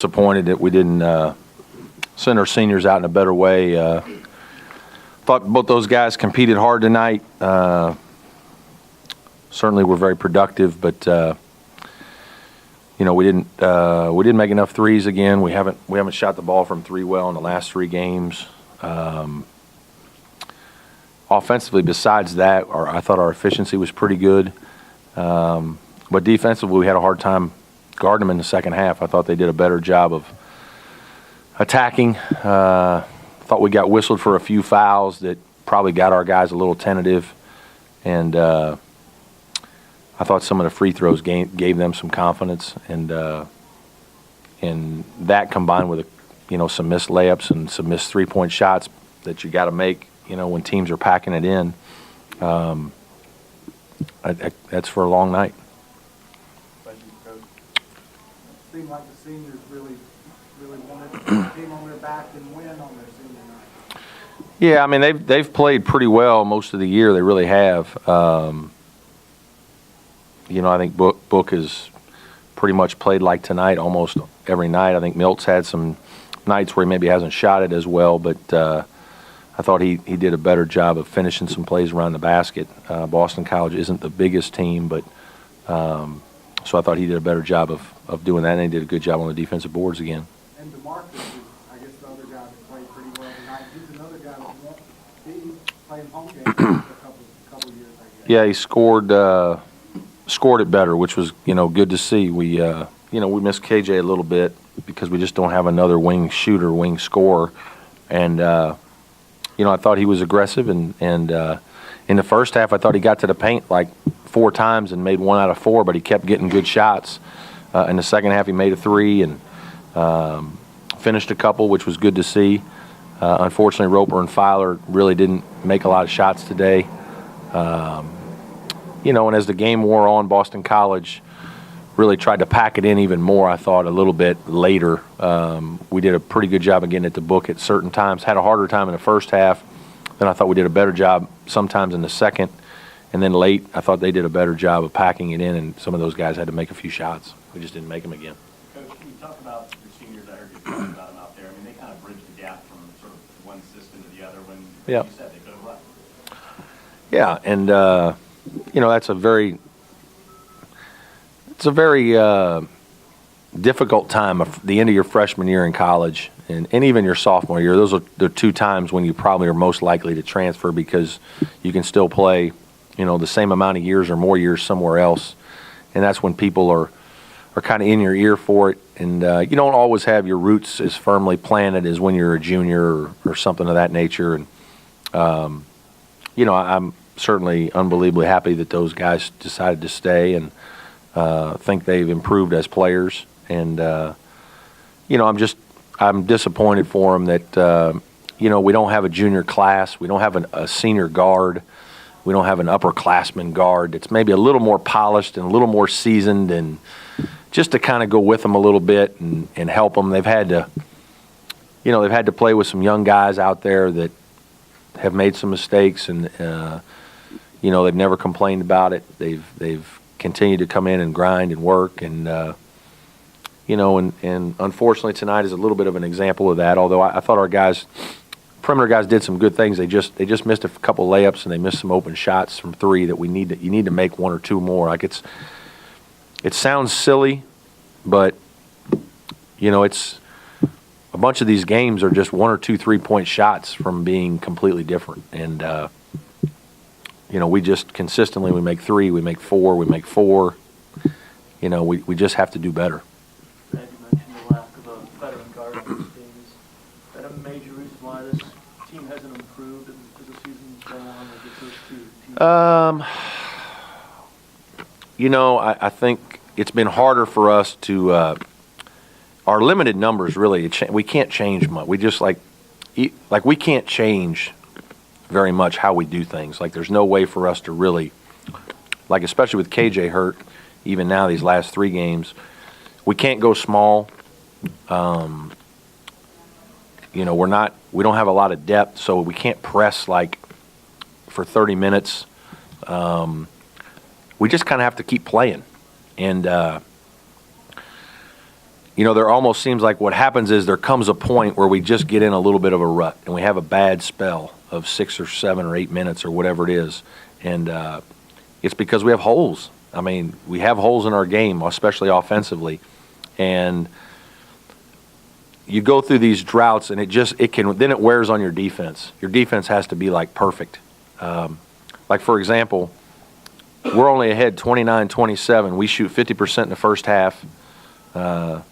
disappointed that we didn't send our seniors out in a better way. Thought both those guys competed hard tonight. Certainly were very productive, but we didn't make enough threes again. We haven't shot the ball from three well in the last 3 games. Offensively, besides that, I thought our efficiency was pretty good. But defensively, we had a hard time guarding them in the second half. I thought they did a better job of attacking. Thought we got whistled for a few fouls that probably got our guys a little tentative. And I thought some of the free throws gave them some confidence. And that combined with some missed layups and some missed three-point shots that you got to make, when teams are packing it in. That's for a long night. Thank you, Coach. It seemed like the seniors really wanted to put the team on their back and win on their senior night. Yeah, I mean they've played pretty well most of the year. They really have. I think Book has pretty much played like tonight almost every night. I think Milt's had some nights where he maybe hasn't shot it as well, but I thought he did a better job of finishing some plays around the basket. Boston College isn't the biggest team, but so I thought he did a better job of doing that, and he did a good job on the defensive boards again. And DeMarcus is, I guess, the other guy that played pretty well tonight. He's another guy that won't be playing home games for a couple years, I guess. Yeah, he scored it better, which was good to see. We we missed KJ a little bit because we just don't have another wing shooter, wing scorer, and I thought he was aggressive, and in the first half I thought he got to the paint like 4 times and made 1 out of 4, but he kept getting good shots. In the second half he made a 3 and finished a couple, which was good to see. Unfortunately, Roper and Filer really didn't make a lot of shots today. And as the game wore on, Boston College really tried to pack it in even more, I thought, a little bit later. We did a pretty good job of getting at the book at certain times. Had a harder time in the first half. Then I thought we did a better job sometimes in the second. And then late, I thought they did a better job of packing it in, and some of those guys had to make a few shots. We just didn't make them again. Coach, can you talk about your seniors? I heard you talking about them out there. I mean, they kind of bridge the gap from sort of one system to the other when you said they could have left. Yeah, and that's a very difficult time, the end of your freshman year in college and even your sophomore year. Those are the 2 times when you probably are most likely to transfer because you can still play, the same amount of years or more years somewhere else. And that's when people are kind of in your ear for it. And you don't always have your roots as firmly planted as when you're a junior or something of that nature. And, I'm certainly unbelievably happy that those guys decided to stay and think they've improved as players. And, I'm disappointed for them that, we don't have a junior class. We don't have a senior guard. We don't have an upperclassman guard that's maybe a little more polished and a little more seasoned, and just to kind of go with them a little bit and help them. They've had to play with some young guys out there that have made some mistakes, and they've never complained about it. They've continued to come in and grind and work, and and unfortunately tonight is a little bit of an example of that. Although I thought our guys, perimeter guys, did some good things. They just missed a couple layups, and they missed some open shots from 3 that you need to make 1 or 2 more. Like it sounds silly, but it's a bunch of these games are just 1 or 2 3-point shots from being completely different. And we just consistently, we make 3, we make 4, we make 4. We just have to do better. You mentioned the lack of a veteran guard on these teams. Is that a major reason why this team hasn't improved as the season's gone on with the first 2 teams? I think it's been harder for us to our limited numbers. Really, we can't change much. We just we can't change very much how we do things. Like there's no way for us to really, especially with KJ hurt, even now these last 3 games. We can't go small. We don't have a lot of depth, so we can't press for 30 minutes. We just kind of have to keep playing. And, there almost seems like what happens is there comes a point where we just get in a little bit of a rut and we have a bad spell of 6 or 7 or 8 minutes or whatever it is. And it's because we have holes. I mean, we have holes in our game, especially offensively. And you go through these droughts and then it wears on your defense. Your defense has to be like perfect. Like for example, we're only ahead 29-27. We shoot 50% in the first half. I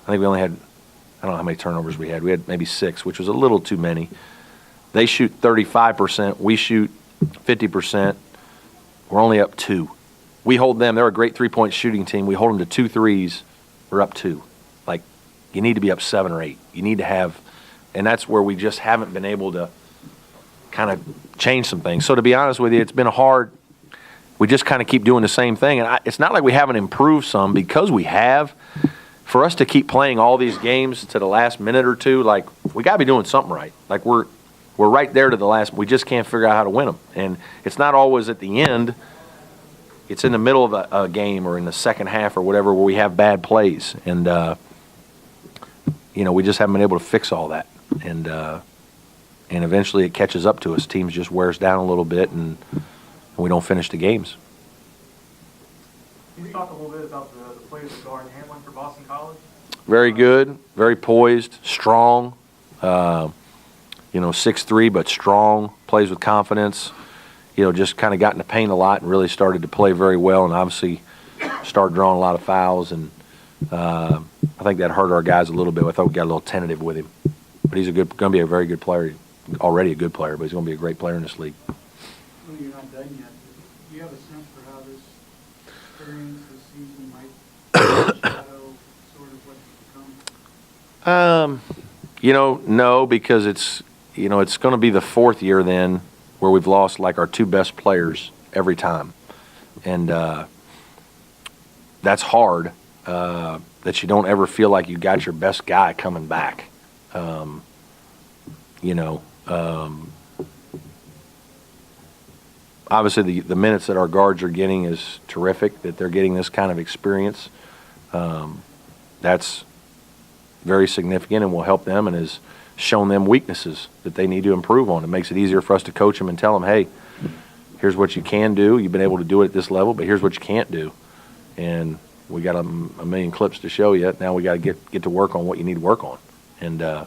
think we only had, I don't know how many turnovers we had. We had maybe 6, which was a little too many. They shoot 35%. We shoot 50%. We're only up 2. We hold them. They're a great three-point shooting team. We hold them to 2 threes. We're up 2. Like, you need to be up 7 or 8. You need to have, and that's where we just haven't been able to kind of change some things. So to be honest with you, it's been hard. We just kind of keep doing the same thing. And it's not like we haven't improved some, because we have. For us to keep playing all these games to the last minute or two, like, we got to be doing something right. Like, we're right there to the last. We just can't figure out how to win them. And it's not always at the end. It's in the middle of a game or in the second half or whatever where we have bad plays. And, we just haven't been able to fix all that. And eventually it catches up to us. Teams just wear us down a little bit, and we don't finish the games. Can you talk a little bit about the players of guard and handling for Boston College? Very good, very poised, strong, 6'3", but strong, plays with confidence, just kind of got in the paint a lot and really started to play very well, and obviously started drawing a lot of fouls, and I think that hurt our guys a little bit. I thought we got a little tentative with him, but he's going to be a very good player, already a good player, but he's going to be a great player in this league. Well, you're not done yet. Do you have a sense for how this experience this season might shadow sort of what you become? No, because it's going to be the 4th year then where we've lost like our 2 best players every time. And that's hard, that you don't ever feel like you got your best guy coming back. Obviously the minutes that our guards are getting is terrific, that they're getting this kind of experience. That's very significant and will help them, and has shown them weaknesses that they need to improve on. It makes it easier for us to coach them and tell them, hey, here's what you can do. You've been able to do it at this level, but here's what you can't do. And we got a million clips to show you. Now we got to get to work on what you need to work on. And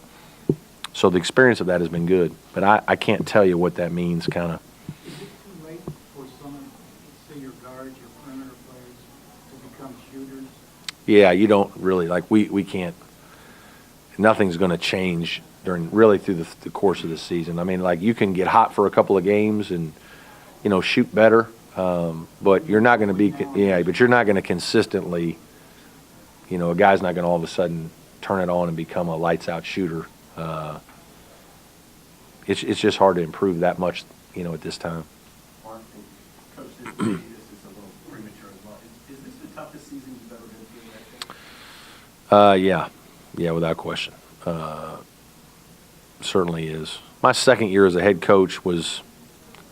so the experience of that has been good. But I can't tell you what that means, kind of. Is it too late for some of, say, your guards, your perimeter players, to become shooters? Yeah, you don't really, like, we can't. Nothing's going to change through the course of the season. I mean, like, you can get hot for a couple of games and, shoot better, but you're not going to be, but you're not going to consistently, a guy's not going to all of a sudden turn it on and become a lights-out shooter. It's just hard to improve that much, at this time. Mark, Coach, maybe this is a little premature as well. Is this the toughest season you've ever been through, I think? Yeah, without question. Certainly is. My second year as a head coach was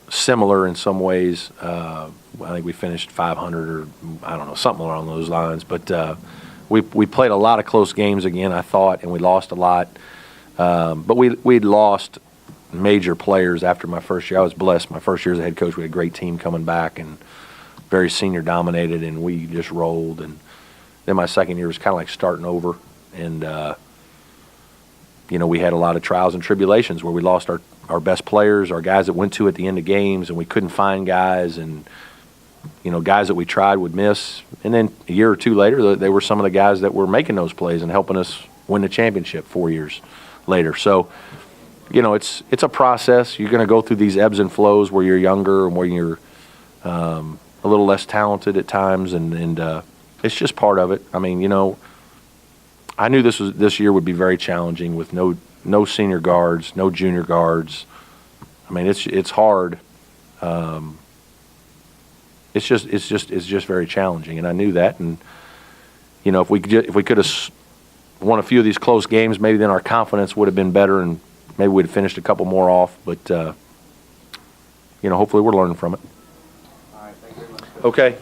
similar in some ways. I think we finished 500 or, I don't know, something along those lines. But we played a lot of close games again, I thought, and we lost a lot. But we'd lost major players after my first year. I was blessed. My first year as a head coach, we had a great team coming back and very senior dominated, and we just rolled. And then my second year was kind of like starting over. And, we had a lot of trials and tribulations where we lost our best players, our guys that went to at the end of games, and we couldn't find guys, and, guys that we tried would miss. And then a year or 2 later, they were some of the guys that were making those plays and helping us win the championship 4 years later. So, it's a process. You're going to go through these ebbs and flows where you're younger and where you're a little less talented at times, and it's just part of it. I mean, I knew this year would be very challenging with no senior guards, no junior guards. I mean, it's hard. It's just very challenging, and I knew that. And if we could have won a few of these close games, maybe then our confidence would have been better, and maybe we'd have finished a couple more off. But hopefully we're learning from it. All right, thank you very much. Okay.